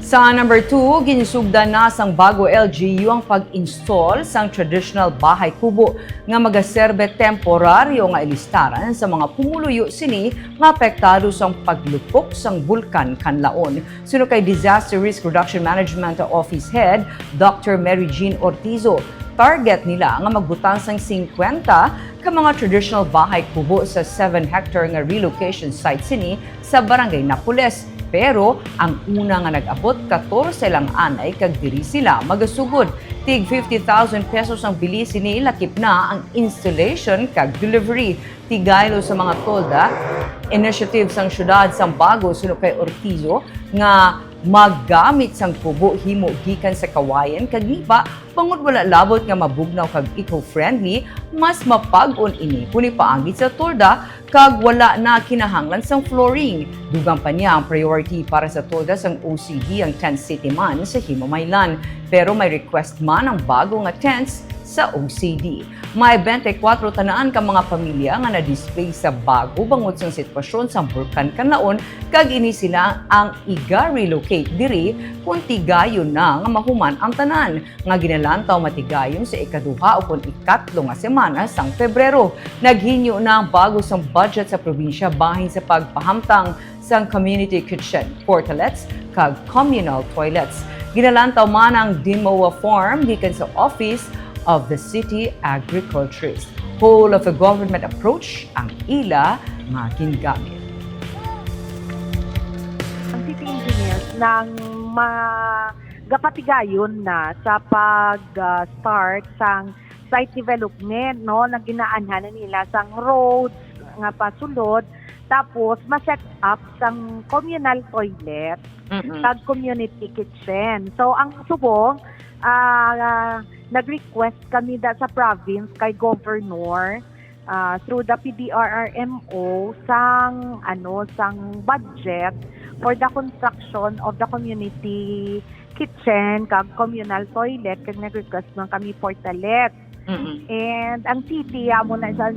Sa number 2, ginisugdan na sang Bago LGU ang pag-install sang traditional bahay kubo nga magaserbe temporaryo nga ilistaran sa mga pumuluyo sini nga apektado sang paglupok sang bulkan kanlaon. Suno kay Disaster Risk Reduction Management Office Head Dr. Mary Jean Ortizo, target nila nga magbutang sang 50 ka mga traditional bahay kubo sa 7-hectare nga relocation site sini sa Barangay Napoles. Pero ang una nga nag-abot 14 lang anay kag diri sila magasugod. Tig 50,000 pesos ang bili sini, lakip na ang installation kag delivery. Tigaylo sa mga tolda, initiative sang syudad sang Bago suno kay Ortizo nga maggamit sang kubo himo gikan sa kawayan kag lipa bangod wala labot nga mabugnaw kag eco-friendly, mas mapag-on ini kuni paangit sa tolda kag wala na kinahanglan sang flooring. Dugang pa niya ang priority para sa tolda sang OCD ang tent city man sa Himamaylan, pero may request man ang bago nga tents sa OCD. May 24 tanaan ka mga pamilya nga na-display sa Bago bangod sang sitwasyon sa bulkan kanlaon kag ini sila ang iga-relocate diri kung tigayon na nga mahuman ang tanan nga ginalantaw matigayon sa ikaduha o kung ikatlo nga semana sang Pebrero. Naghinyo na ang Bago sang budget sa probinsya bahin sa pagpahamtang sang community kitchen, portalets kag communal toilets. Ginalantaw man ang DMOA form gikan sa Office of the City Agriculturist. Whole of a government approach ang ila nga gingamit. Ang city engineers nang magapatigayon na sa pag-start sang site development, no, na ginaanhan nila sang roads nga pasulod, tapos ma-set up sang communal toilet kag community kitchen. So ang subong nag-request kami sa province kay governor through the PDRRMO sang budget for the construction of the community kitchen kag communal toilet kag nag-request man kami portalet. And ang city amo na siya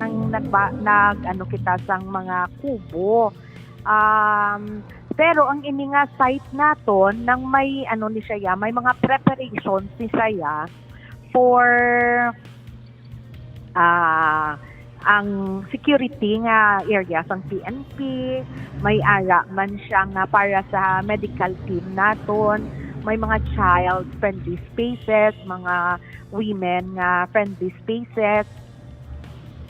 kita sang mga kubo. Pero ang ini nga site naton nang may ni siya, may mga preparations ni siya for ang security nga area sang PNP, may ara man siya nga para sa medical team naton, may mga child friendly spaces, mga women nga friendly spaces,